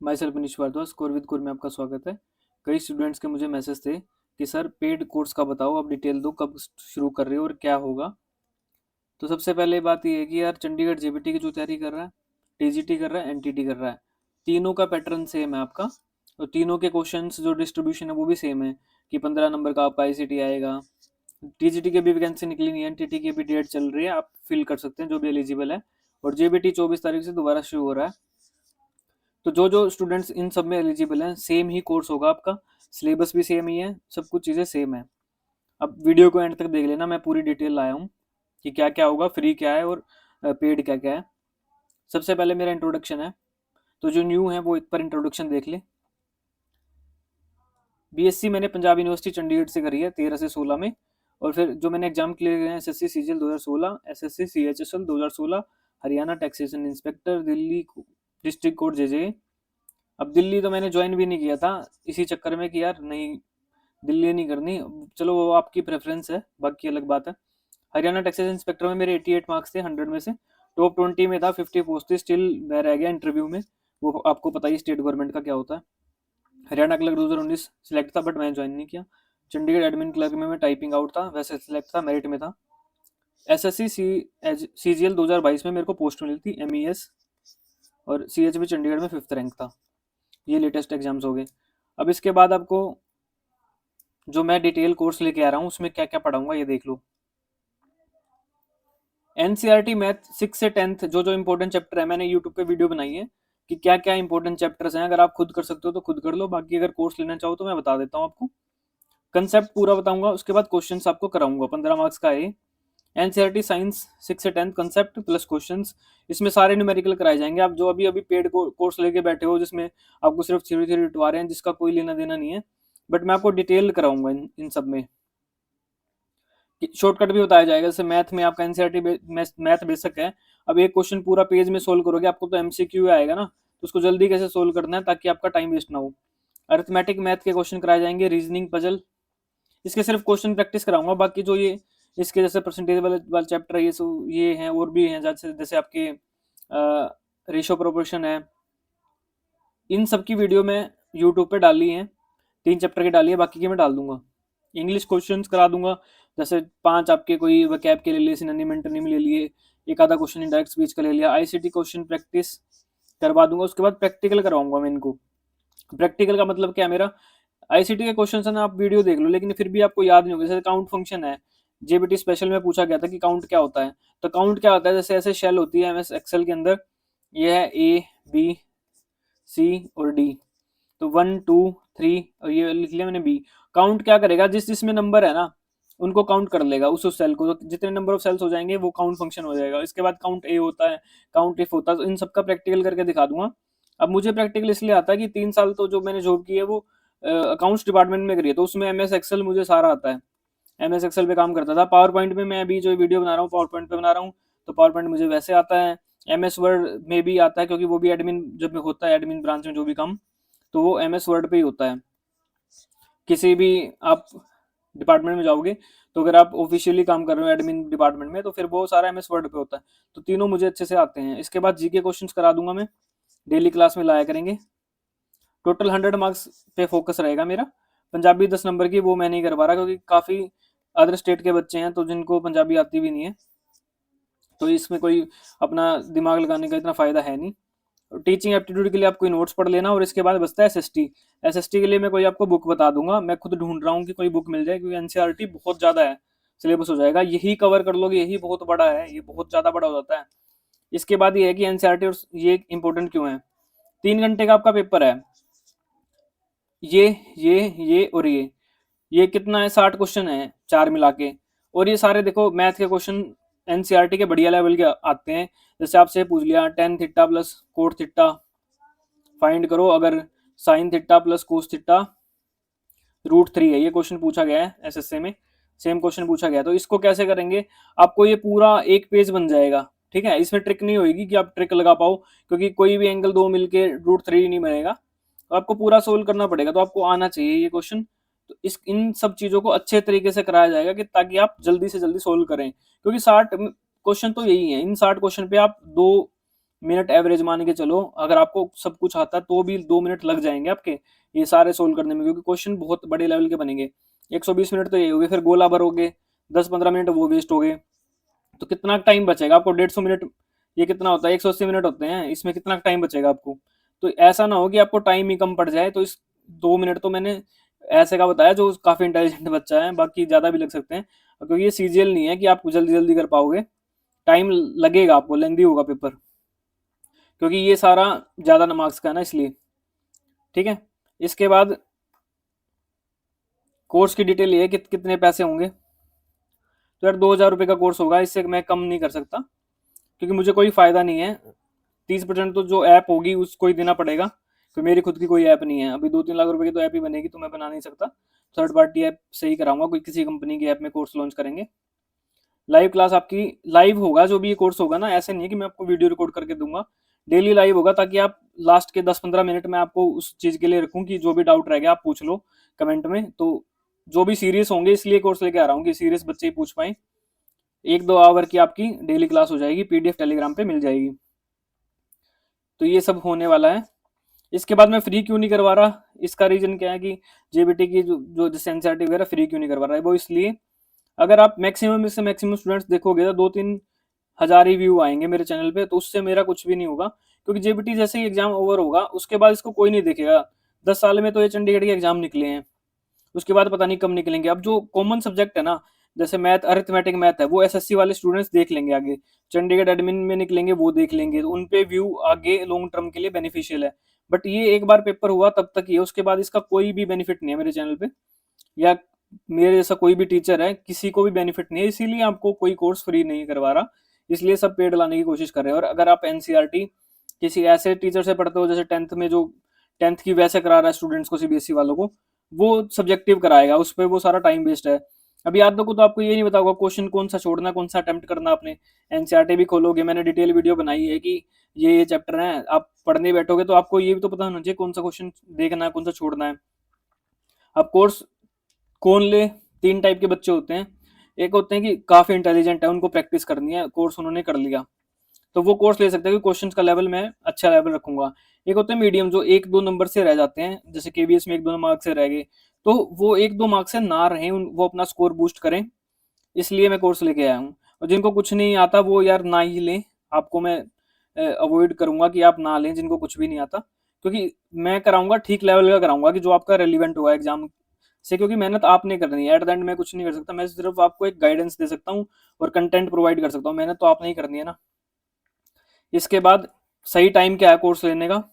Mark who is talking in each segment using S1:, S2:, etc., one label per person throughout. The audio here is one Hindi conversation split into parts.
S1: My self Manish Bhardwaj, core with core में आपका स्वागत है। कई स्टूडेंट्स के मुझे मैसेज थे कि सर पेड कोर्स का बताओ, अब डिटेल दो, कब शुरू कर रहे हो और क्या होगा। तो सबसे पहले बात ये है कि यार चंडीगढ़ जेबीटी की जो तैयारी कर रहा है, टीजीटी कर रहा है, एनटीटी कर रहा है, तीनों का पैटर्न सेम है आपका। और तीनों के क्वेश्चंस जो डिस्ट्रीब्यूशन है वो भी सेम है कि 15 नंबर का आपका आईसीटी आएगा। टीजीटी की भी वैकेंसी निकली नहीं है, एनटीटी की भी डेट चल रही है, आप फिल कर सकते हैं जो भी एलिजिबल है। और जेबीटी 24 तारीख से दोबारा शुरू हो रहा है। तो जो जो स्टूडेंट्स इन सब में एलिजिबल हैं, सेम ही कोर्स होगा आपका, सिलेबस भी सेम ही है, सब कुछ चीज़ें सेम है। अब वीडियो को एंड तक देख लेना, मैं पूरी डिटेल लाया हूँ कि क्या क्या होगा, फ्री क्या है और पेड क्या क्या है। सबसे पहले मेरा इंट्रोडक्शन है, तो जो न्यू है वो एक पर इंट्रोडक्शन देख ले। बीएससी मैंने पंजाब यूनिवर्सिटी चंडीगढ़ से करी है 13 से 16 में। और फिर जो मैंने एग्जाम क्लियर किए हैं, SSC CGL 2016, SSC CHSL 2016, Haryana taxation inspector, Delhi district court JJ. अब दिल्ली तो मैंने ज्वाइन भी नहीं किया था, इसी चक्कर में कि यार नहीं, दिल्ली नहीं करनी, चलो वो आपकी प्रेफरेंस है, बाकी अलग बात है। हरियाणा टैक्सेस इंस्पेक्टर में मेरे 88 मार्क्स थे 100 में से, टॉप 20 में था, 50 पोस्ट थी, स्टिल मैं रह गया इंटरव्यू में। वो आपको पता ही स्टेट गवर्नमेंट का क्या होता है। हरियाणा क्लर्क 2019 सिलेक्ट था, बट मैंने ज्वाइन नहीं किया। चंडीगढ़ एडमिन क्लर्क में मैं टाइपिंग आउट था, वैसे सिलेक्ट था, मेरिट में था। एसएससी सीजीएल 2022 में मेरे को पोस्ट मिली थी एमईएस, और सीएचबी चंडीगढ़ में 5th रैंक था। ये लेटेस्ट एग्जाम्स हो गए। अब इसके बाद आपको जो मैं डिटेल कोर्स लेके आ रहा हूँ उसमें क्या क्या पढ़ाऊंगा ये देख लो। एनसीईआरटी मैथ 6 से 10th जो जो इंपॉर्टेंट चैप्टर है, मैंने यूट्यूब पे वीडियो बनाई है कि क्या क्या इंपॉर्टेंट चैप्टर्स हैं। अगर आप खुद कर सकते हो तो खुद कर लो, बाकी अगर कोर्स लेना चाहो तो मैं बता देता हूँ आपको। कंसेप्ट पूरा बताऊंगा, उसके बाद क्वेश्चंस आपको कराऊंगा, 15 मार्क्स का है। एनसीईआरटी साइंस 6 से 10th कंसेप्ट प्लस क्वेश्चंस, इसमें सारे न्यूमेरिकल कराए जाएंगे। आप जो अभी अभी पेड कोर्स लेके बैठे हो जिसमें आपको सिर्फ थ्योरी थ्योरी उठवा रहे हैं, जिसका कोई लेना देना नहीं है, बट मैं आपको डिटेल कराऊंगा इन सब में। शॉर्टकट भी बताया जाएगा। जैसे मैथ में आपका एनसीईआरटी मैथ बेसिक है, अब एक क्वेश्चन पूरा पेज में सोल्व करोगे, आपको तो एमसीक्यू आएगा ना, तो उसको जल्दी कैसे सोल्व करना है ताकि आपका टाइम वेस्ट ना हो। अरिथमेटिक मैथ के क्वेश्चन कराए जाएंगे, रीजनिंग पजल, इसके सिर्फ क्वेश्चन प्रैक्टिस कराऊंगा। बाकी जो ये इसके जैसे परसेंटेज वाले चैप्टर है, ये हैं और भी हैं, जैसे जैसे आपके रेशो प्रोपोर्शन है, इन सब की वीडियो मैं यूट्यूब पे डाली है, 3 चैप्टर की डाली है, बाकी की मैं डाल दूंगा। इंग्लिश क्वेश्चंस करा दूंगा, जैसे 5 आपके कोई वकैब के ले लिए, सिनोनिम एंटोनिम ले लिए, एक आधा क्वेश्चन इंडायरेक्ट स्पीच का ले लिया, आईसीटी क्वेश्चन प्रैक्टिस करवा दूंगा। उसके बाद प्रैक्टिकल करवाऊंगा मैं इनको। प्रैक्टिकल का मतलब क्या है मेरा, आईसीटी के क्वेश्चन है ना, आप वीडियो देख लो, लेकिन फिर भी आपको याद नहीं होगा। जैसे काउंट फंक्शन है, जेबीटी स्पेशल में पूछा गया था कि काउंट क्या होता है, तो काउंट क्या होता है, जैसे ऐसे शेल होती है एमएस एक्सेल के अंदर, ये है ए बी सी और डी, तो 1 2 3 और ये लिख लिया मैंने बी। काउंट क्या करेगा, जिस जिसमें नंबर है ना उनको काउंट कर लेगा, उस सेल को, तो जितने नंबर ऑफ सेल्स हो जाएंगे वो काउंट फंक्शन हो जाएगा। इसके बाद काउंट ए होता है, काउंट इफ होता है, तो इन सबका प्रैक्टिकल करके दिखा दूंगा। अब मुझे प्रैक्टिकल इसलिए आता है कि 3 साल तो जो मैंने जॉब की है वो अकाउंट्स डिपार्टमेंट में करी है, तो उसमें एमएस एक्सेल मुझे सारा आता है। एमएस एक्सेल पे काम करता था। पावर पॉइंट में मैं अभी जो वीडियो बना रहा हूँ पावर पॉइंट पे बना रहा हूँ, तो पावर पॉइंट मुझे वैसे आता है। एमएस वर्ड में भी आता है, क्योंकि वो भी एडमिन जब होता है, एडमिन ब्रांच में जो भी काम, तो वो एमएस वर्ड पे ही होता है। किसी भी आप डिपार्टमेंट में जाओगे, तो अगर आप ऑफिशियली काम कर रहे हो एडमिन डिपार्टमेंट में, तो फिर वो सारा एमएस वर्ड पे होता है। तो तीनों मुझे अच्छे से आते हैं। इसके बाद जीके क्वेश्चंस करा दूंगा मैं, डेली क्लास में लाया करेंगे। टोटल 100 मार्क्स पे फोकस रहेगा मेरा। पंजाबी 10 नंबर की वो मैं नहीं करवा रहा, क्योंकि काफ़ी अदर स्टेट के बच्चे हैं तो जिनको पंजाबी आती भी नहीं है, तो इसमें कोई अपना दिमाग लगाने का इतना फ़ायदा है नहीं। टीचिंग एप्टीट्यूड के लिए आप कोई नोट्स पढ़ लेना, और इसके बाद बचता है एसएसटी। एसएसटी के लिए मैं कोई आपको बुक बता दूंगा, मैं खुद ढूंढ रहा हूँ कि कोई बुक मिल जाए, क्योंकि एनसीईआरटी बहुत ज़्यादा है, सिलेबस हो जाएगा, यही कवर कर लोगे, यही बहुत बड़ा है, ये बहुत ज़्यादा बड़ा हो जाता है। इसके बाद ये है कि एनसीईआरटी और ये इंपॉर्टेंट क्यों है। 3 घंटे का आपका पेपर है, ये और ये कितना है, 60 क्वेश्चन है चार मिला के। और ये सारे देखो मैथ के क्वेश्चन एनसीईआरटी के बढ़िया लेवल के आते हैं। जैसे आपसे पूछ लिया tan theta plus cot theta find करो, अगर sine theta plus cos theta √3 है, ये क्वेश्चन पूछा गया है एसएससी में, सेम क्वेश्चन पूछा गया है। तो इसको कैसे करेंगे, आपको ये पूरा एक पेज बन जाएगा, ठीक है। इसमें ट्रिक नहीं होगी कि आप ट्रिक लगा पाओ, क्योंकि कोई भी एंगल दो मिलके √3 नहीं बनेगा, तो आपको पूरा सोल्व करना पड़ेगा। तो आपको आना चाहिए ये क्वेश्चन। तो इस इन सब चीजों को अच्छे तरीके से कराया जाएगा कि ताकि आप जल्दी से जल्दी सोल्व करें, क्योंकि 60 क्वेश्चन तो यही है। इन 60 क्वेश्चन पे आप 2 मिनट एवरेज मान के चलो, अगर आपको सब कुछ आता है तो भी 2 मिनट लग जाएंगे आपके ये सारे सोल्व करने में, क्योंकि क्वेश्चन बहुत बड़े लेवल के बनेंगे। 120 मिनट तो ये हो गए, फिर गोला भरोगे 10-15 मिनट वो वेस्ट हो गए, तो कितना टाइम बचेगा आपको? 150 मिनट, ये कितना होता है 180 मिनट होते हैं, इसमें कितना टाइम बचेगा आपको? तो ऐसा ना हो कि आपको टाइम ही कम पड़ जाए। तो इस 2 मिनट तो मैंने ऐसे का बताया जो काफी इंटेलिजेंट बच्चा है, बाकी ज्यादा भी लग सकते हैं, क्योंकि ये सीजीएल नहीं है कि आप जल्दी जल्दी कर पाओगे, टाइम लगेगा आपको, लेंदी होगा पेपर, क्योंकि ये सारा ज्यादा मार्क्स का है ना, इसलिए। ठीक है, इसके बाद कोर्स की डिटेल ये है कितने पैसे होंगे। तो यार 2,000 रुपये का कोर्स होगा, इससे मैं कम नहीं कर सकता, क्योंकि मुझे कोई फायदा नहीं है। 30% तो जो ऐप होगी उसको ही देना पड़ेगा, तो मेरी खुद की कोई ऐप नहीं है। अभी 2-3 लाख रुपए की तो ऐप ही बनेगी, तो मैं बना नहीं सकता। थर्ड पार्टी ऐप से ही कराऊंगा, कोई किसी कंपनी की ऐप में कोर्स लॉन्च करेंगे। लाइव क्लास आपकी लाइव होगा, जो भी ये कोर्स होगा ना, ऐसे नहीं है कि मैं आपको वीडियो रिकॉर्ड करके दूंगा, डेली लाइव होगा, ताकि आप लास्ट के 10-15 मिनट में आपको उस चीज के लिए रखूं कि जो भी डाउट रह गया आप पूछ लो कमेंट में। तो जो भी सीरियस होंगे, इसलिए कोर्स लेके आ रहा हूँ कि सीरियस बच्चे ही पूछ पाए। 1-2 आवर की आपकी डेली क्लास हो जाएगी, पीडीएफ टेलीग्राम पे मिल जाएगी। तो ये सब होने वाला है। इसके बाद मैं फ्री क्यों नहीं करवा रहा, इसका रीजन क्या है कि जेबीटी की जो जैसे एनसीईआरटी वगैरह फ्री क्यों नहीं करवा रहा है, वो इसलिए, अगर आप मैक्सिमम से मैक्सिमम स्टूडेंट्स देखोगे तो 2-3 हजार ही व्यू आएंगे मेरे चैनल पे, तो उससे मेरा कुछ भी नहीं होगा, क्योंकि जेबीटी जैसे ही एग्जाम ओवर होगा उसके बाद इसको कोई नहीं देखेगा। 10 साल में तो ये चंडीगढ़ के एग्जाम निकले हैं, उसके बाद पता नहीं कब निकलेंगे। अब जो कॉमन सब्जेक्ट है ना, जैसे मैथ, अरिथमेटिक मैथ है, वो एसएससी वाले स्टूडेंट्स देख लेंगे आगे, चंडीगढ़ एडमिन में निकलेंगे वो देख लेंगे, तो उन पे व्यू आगे लॉन्ग टर्म के लिए बेनिफिशियल है। बट ये एक बार पेपर हुआ तब तक ही है, उसके बाद इसका कोई भी बेनिफिट नहीं है मेरे चैनल पे, या मेरे जैसा कोई भी टीचर है किसी को भी बेनिफिट नहीं है, इसीलिए आपको कोई कोर्स फ्री नहीं करवा रहा, इसलिए सब पेड लाने की कोशिश कर रहे हैं। और अगर आप एनसीईआरटी किसी ऐसे टीचर से पढ़ते हो, जैसे टेंथ में जो टेंथ की वैसे करा रहा है स्टूडेंट्स को, सीबीएसई वालों को, वो सब्जेक्टिव कराएगा, उस पर वो सारा टाइम वेस्ट है। अभी याद को तो आपको ये नहीं पता होगा क्वेश्चन कौन सा छोड़ना, कौन सा अटेम्प्ट करना आपने। एनसीईआरटी भी खोलोगे, मैंने डिटेल वीडियो बनाई है कि ये चैप्टर है, आप पढ़ने बैठोगे तो आपको ये भी तो पता होना चाहिए कौन सा क्वेश्चन देखना है, कौन सा छोड़ना है। अब कोर्स कौन ले? 3 टाइप के बच्चे होते हैं। एक होते हैं कि काफी इंटेलिजेंट है, उनको प्रैक्टिस करनी है, कोर्स उन्होंने कर लिया, तो वो कोर्स ले सकते हैं कि क्वेश्चंस का लेवल मैं अच्छा लेवल रखूंगा। एक होते हैं मीडियम, जो 1-2 नंबर से रह जाते हैं, जैसे केवीएस में 1-2 मार्क्स से रह गए, तो वो 1-2 मार्क्स से ना रहे, वो अपना स्कोर बूस्ट करें, इसलिए मैं कोर्स लेके आया हूँ। और जिनको कुछ नहीं आता वो यार ना ही लें, आपको मैं अवॉइड करूंगा कि आप ना लें जिनको कुछ भी नहीं आता, क्योंकि मैं कराऊंगा ठीक लेवल का कराऊंगा कि जो आपका रेलिवेंट होगा एग्जाम से, क्योंकि मेहनत आपने करनी है। एट द एंड मैं कुछ नहीं कर सकता, मैं सिर्फ आपको एक गाइडेंस दे सकता हूँ और कंटेंट प्रोवाइड कर सकता हूँ, मेहनत तो आपने ही करनी है ना। इसके बाद सही टाइम क्या है कोर्स लेने का,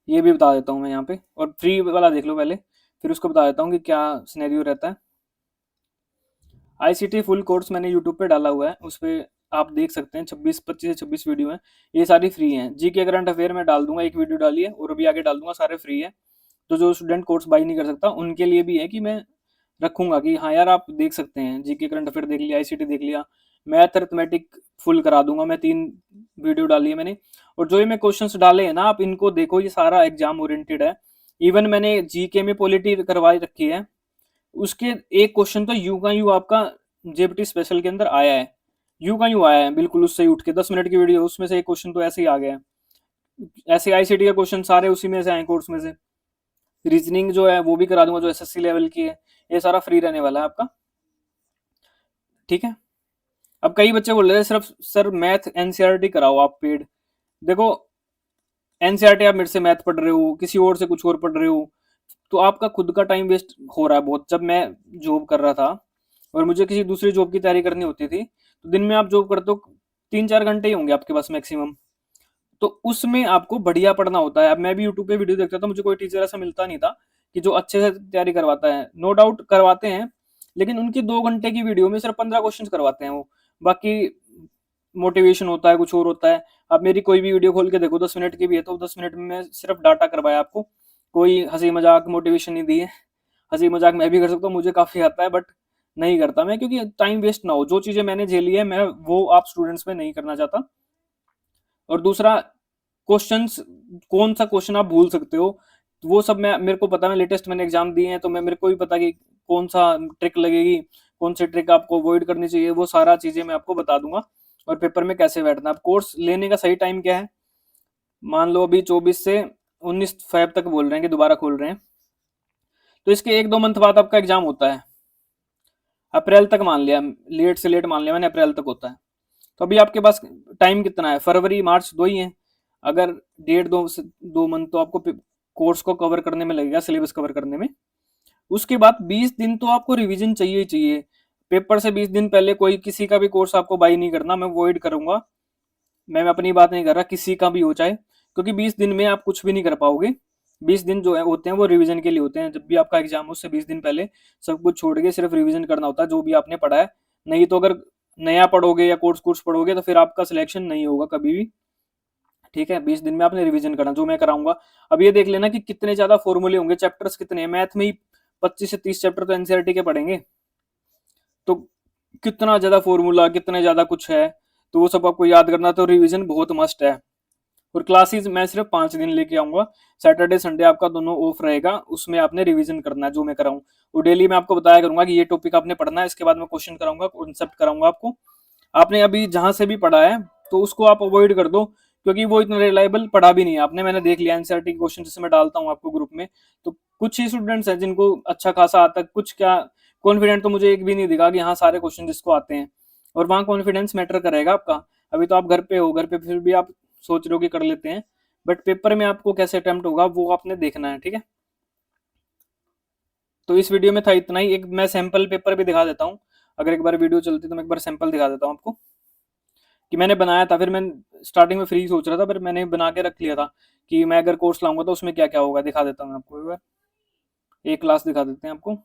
S1: ये भी बता देता हूँ मैं यहाँ पे, और फ्री वाला देख लो पहले, फिर उसको बता देता हूँ कि क्या सिनेरियो रहता है। आईसीटी फुल कोर्स मैंने यूट्यूब पे डाला हुआ है, उस पर आप देख सकते हैं, 25 से 26 वीडियो हैं, ये सारी फ्री हैं। जीके करंट अफेयर में डाल दूंगा, एक वीडियो डाली है, और अभी आगे डाल दूंगा, सारे फ्री है। तो जो स्टूडेंट कोर्स बाई नहीं कर सकता उनके लिए भी है कि मैं रखूंगा कि हाँ यार आप देख सकते हैं, जीके करंट अफेयर देख लिया, आईसीटी देख लिया, मैथ अरिथमेटिक फुल करा दूंगा मैं, 3 वीडियो डाली है मैंने। और जो ये मैं क्वेश्चंस डाले हैं ना, आप इनको देखो, ये सारा एग्जाम ओरिएंटेड है। इवन मैंने जीके में पॉलिटी करवाई रखी है, उसके एक क्वेश्चन तो यू का यू आपका जेपीटी स्पेशल के अंदर आया है, यू का यू आया है बिल्कुल, उससे ही उठ के 10 मिनट की वीडियो, उसमें से एक क्वेश्चन तो ऐसे ही आ गया है। ऐसे आईसीटी का क्वेश्चन सारे उसी में से आए, कोर्स में से। रीजनिंग जो है वो भी करा दूंगा, जो एसएससी लेवल की है, ये सारा फ्री रहने वाला है आपका। ठीक है, अब कई बच्चे बोल रहे हैं सिर्फ सर मैथ एनसीईआरटी कराओ आप पेड। देखो, एनसीईआरटी आप मेरे से मैथ पढ़ रहे हो, किसी और से कुछ और पढ़ रहे हो, तो आपका खुद का टाइम वेस्ट हो रहा है बहुत। जब मैं जॉब कर रहा था और मुझे किसी दूसरी जॉब की तैयारी करनी होती थी, तो दिन में आप जॉब करते हो 3-4 घंटे ही होंगे आपके पास मैक्सिमम, तो उसमें आपको बढ़िया पढ़ना होता है। अब मैं भी यूट्यूब पे वीडियो देखता था, मुझे कोई टीचर ऐसा मिलता नहीं था कि जो अच्छे से तैयारी करवाता है, नो डाउट करवाते हैं, लेकिन उनकी 2 घंटे की वीडियो में सिर्फ 15 क्वेश्चन करवाते हैं वो, बाकी मोटिवेशन होता है, कुछ और होता है। आप मेरी कोई भी वीडियो खोल के देखो, 10 मिनट की भी है, तो 10 मिनट में मैं सिर्फ डाटा करवाया आपको, कोई हंसी मजाक मोटिवेशन नहीं दी है। हंसी मजाक मैं भी कर सकता हूँ, मुझे काफी आता है, बट नहीं करता मैं, क्योंकि टाइम वेस्ट ना हो। जो चीजें मैंने झेली है, मैं वो आप स्टूडेंट्स में नहीं करना चाहता। और दूसरा, क्वेश्चंस, कौन सा क्वेश्चन आप भूल सकते हो, वो सब मैं, मेरे को पता है, लेटेस्ट मैंने एग्जाम दिए हैं, तो मैं, मेरे को भी पता कि कौन सा ट्रिक लगेगी, कौन सी ट्रिक आपको अवॉइड करनी चाहिए, वो सारा चीजें मैं आपको बता दूंगा। और पेपर में कैसे बैठना है। अब कोर्स लेने का सही टाइम क्या है, मान लो अभी 24 से 19 फ़रवरी तक बोल रहे हैं कि दोबारा खोल रहे हैं, तो इसके 1-2 मंथ बाद आपका एग्जाम होता है, अप्रैल तक मान लिया, लेट से लेट मान लिया मैंने, अप्रैल तक होता है। तो अभी आपके पास टाइम कितना है, फरवरी मार्च 2 ही है। अगर 1.5 से 2 मंथ तो आपको कोर्स को कवर करने में लगेगा, सिलेबस कवर करने में। उसके बाद 20 दिन तो आपको रिवीजन चाहिए ही चाहिए। पेपर से 20 दिन पहले कोई किसी का भी कोर्स आपको बाई नहीं करना, मैं अवॉइड करूंगा। मैं अपनी बात नहीं कर रहा, किसी का भी हो चाहे, क्योंकि 20 दिन में आप कुछ भी नहीं कर पाओगे। 20 दिन जो है होते हैं वो रिवीजन के लिए होते हैं। जब भी आपका एग्जाम हो उससे 20 दिन पहले सब कुछ छोड़ के सिर्फ रिवीजन करना होता है जो भी आपने पढ़ा है। नहीं तो अगर नया पढ़ोगे या कोर्स कोर्स पढ़ोगे तो फिर आपका सिलेक्शन नहीं होगा कभी भी। ठीक है, 20 दिन में आपने रिवीजन करना, जो मैं कराऊंगा। अब ये देख लेना कि कितने ज्यादा फॉर्मूले होंगे, चैप्टर्स कितने हैं। मैथ में ही 25 से 30 चैप्टर तो एनसीईआरटी के पढ़ेंगे, तो कितना ज्यादा फॉर्मूला, कितने ज्यादा कुछ है, तो वो सब आपको याद करना, तो रिवीजन बहुत मस्ट है। और क्लासेस मैं सिर्फ 5 दिन लेके आऊंगा, सैटरडे संडे आपका दोनों ऑफ रहेगा, उसमें आपने रिवीजन करना है जो मैं कराऊं। और डेली मैं आपको बताया करूंगा कि ये टॉपिक आपने पढ़ना है, इसके बाद मैं क्वेश्चन कराऊंगा, कॉन्सेप्ट कराऊंगा आपको। आपने अभी जहां से भी पढ़ा है तो उसको आप अवॉइड कर दो, क्योंकि वो इतना रिलायबल पढ़ा भी नहीं है आपने। मैंने देख लिया एनसीईआरटी के क्वेश्चन जैसे मैं डालता हूँ आपको ग्रुप में, तो कुछ ही स्टूडेंट्स हैं जिनको अच्छा खासा आता है, कुछ क्या कॉन्फिडेंट तो मुझे एक भी नहीं दिखा कि हाँ सारे क्वेश्चन जिसको आते हैं। और वहाँ कॉन्फिडेंस मैटर करेगा आपका। अभी तो आप घर पे हो, घर पे फिर भी आप सोच रहे हो कि कर लेते हैं, बट पेपर में आपको कैसे अटेम्प्ट होगा वो आपने देखना है। ठीक है, तो इस वीडियो में था इतना ही। एक मैं सैंपल पेपर भी दिखा देता हूँ, अगर एक बार वीडियो चलती तो मैं एक बार सैंपल दिखा देता हूँ आपको कि मैंने बनाया था। फिर मैं स्टार्टिंग में फ्री सोच रहा था, पर मैंने बना के रख लिया था कि मैं अगर कोर्स लाऊंगा तो उसमें क्या क्या होगा। दिखा देता हूँ आपको, एक बार एक क्लास दिखा देते हैं आपको।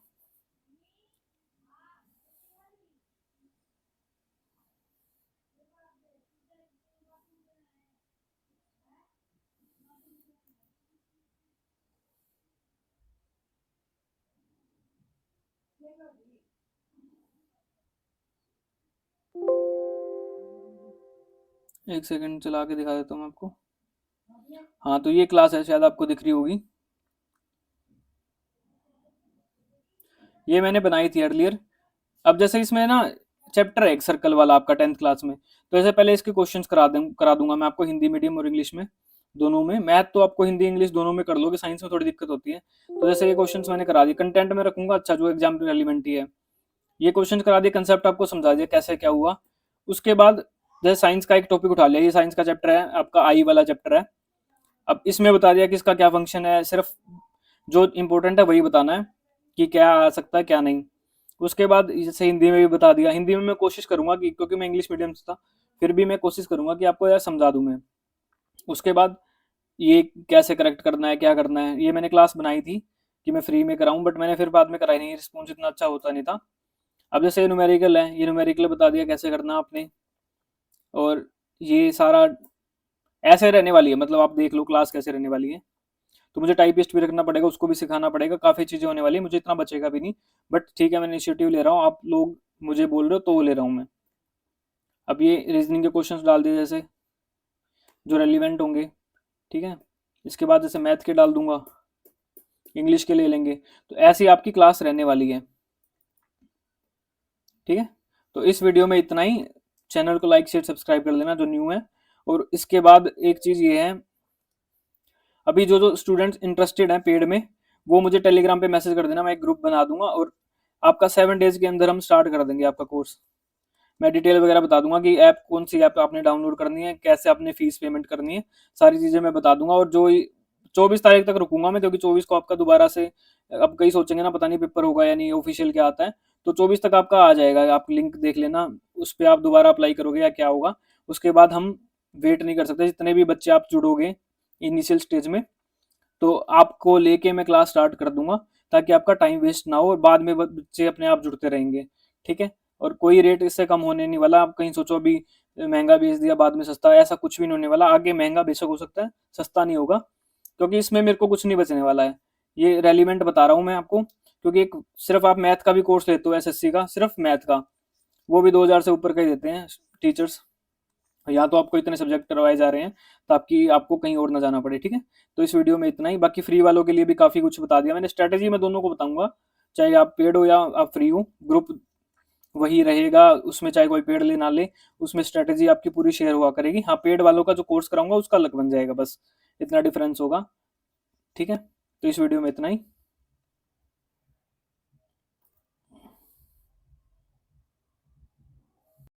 S1: एक सेकंड चला के दिखा देता हूँ आपको। हाँ, तो ये क्लास है, शायद आपको दिख रही होगी। ये मैंने बनाई थी अर्लियर। अब जैसे इसमें ना चैप्टर है एक सर्कल वाला आपका 10th क्लास में, तो ऐसे पहले इसके क्वेश्चंस करा दूंगा मैं आपको, हिंदी मीडियम और इंग्लिश में दोनों में। मैथ तो आपको हिंदी इंग्लिश दोनों में कर लोगे, साइंस में थोड़ी दिक्कत होती है। तो जैसे ये क्वेश्चंस मैंने करा दिए, कंटेंट में रखूंगा अच्छा जो एग्जाम रेलिवेंट ही है। ये क्वेश्चन करा दिए, कंसेप्ट आपको समझा दिया कैसे क्या हुआ। उसके बाद जैसे साइंस का एक टॉपिक उठा लिया, ये साइंस का चैप्टर है आपका, आई वाला चैप्टर है। अब इसमें बता दिया कि इसका क्या फंक्शन है, सिर्फ जो इंपॉर्टेंट है वही बताना है कि क्या आ सकता है क्या नहीं। उसके बाद जैसे हिंदी में भी बता दिया। हिंदी में मैं कोशिश करूंगा कि, क्योंकि मैं इंग्लिश मीडियम से था, फिर भी मैं कोशिश करूंगा कि आपको यार समझा दूं मैं। उसके बाद ये कैसे करेक्ट करना है, क्या करना है, ये मैंने क्लास बनाई थी कि मैं फ्री में कराऊं, बट मैंने फिर बाद में कराई नहीं, रिस्पॉन्स इतना अच्छा होता नहीं था। अब जैसे न्यूमेरिकल है, ये न्यूमेरिकल बता दिया कैसे करना आपने। और ये सारा ऐसे रहने वाली है, मतलब आप देख लो क्लास कैसे रहने वाली है। तो मुझे टाइपिस्ट भी रखना पड़ेगा, उसको भी सिखाना पड़ेगा, काफ़ी चीज़ें होने वाली है, मुझे इतना बचेगा भी नहीं। बट ठीक है, मैं इनिशिएटिव ले रहा हूँ, आप लोग मुझे बोल रहे हो तो वो ले रहा हूँ मैं। अब ये रीजनिंग के क्वेश्चंस डाल दिए जैसे, जो रेलिवेंट होंगे। ठीक है, इसके बाद जैसे मैथ के डाल दूंगा, इंग्लिश के ले लेंगे। तो ऐसी आपकी क्लास रहने वाली है। ठीक है, तो इस वीडियो में इतना ही। चैनल को लाइक शेयर सब्सक्राइब कर लेना जो न्यू है। और इसके बाद एक चीज़ ये है, अभी जो जो स्टूडेंट्स इंटरेस्टेड हैं पेड में, वो मुझे टेलीग्राम पे मैसेज कर देना, मैं एक ग्रुप बना दूंगा और आपका 7 डेज के अंदर हम स्टार्ट कर देंगे आपका कोर्स। मैं डिटेल वगैरह बता दूंगा कि ऐप कौन सी ऐप आपने डाउनलोड करनी है, कैसे आपने फीस पेमेंट करनी है, सारी चीज़ें मैं बता दूंगा। और जो 24 तारीख तक रुकूंगा मैं, क्योंकि 24 को आपका दोबारा से, अब कई सोचेंगे ना पता नहीं पेपर होगा या नहीं, ऑफिशियल क्या आता है। तो 24 तक आपका आ जाएगा, आप लिंक देख लेना, उस पर आप दोबारा अप्लाई करोगे या क्या होगा। उसके बाद हम वेट नहीं कर सकते, जितने भी बच्चे आप जुड़ोगे इनिशियल स्टेज में, तो आपको लेके मैं क्लास स्टार्ट कर दूंगा, ताकि आपका टाइम वेस्ट ना हो और बाद में बच्चे अपने आप जुड़ते रहेंगे। ठीक है, और कोई रेट इससे कम होने नहीं वाला। आप कहीं सोचो अभी महंगा बेच दिया बाद में सस्ता, ऐसा कुछ भी नहीं होने वाला। आगे महंगा बेशक हो सकता है, सस्ता नहीं होगा, क्योंकि इसमें मेरे को कुछ नहीं बचने वाला है। ये रेलिवेंट बता रहा हूँ मैं आपको, क्योंकि एक सिर्फ आप मैथ का भी कोर्स लेते हो एसएससी का, सिर्फ मैथ का, वो भी 2000 से ऊपर का ही देते हैं टीचर्स। या तो आपको इतने सब्जेक्ट करवाए जा रहे हैं ताकि आपको कहीं और ना जाना पड़े। ठीक है, तो इस वीडियो में इतना ही। बाकी फ्री वालों के लिए भी काफ़ी कुछ बता दिया मैंने, स्ट्रैटेजी मैं दोनों को बताऊंगा, चाहे आप पेड हो या आप फ्री हो। ग्रुप वही रहेगा, उसमें चाहे कोई पेड ले ना ले, उसमें स्ट्रेटेजी आपकी पूरी शेयर हुआ करेगी। हाँ, पेड वालों का जो कोर्स कराऊंगा उसका अलग बन जाएगा, बस इतना डिफरेंस होगा। ठीक है, तो इस वीडियो में इतना ही।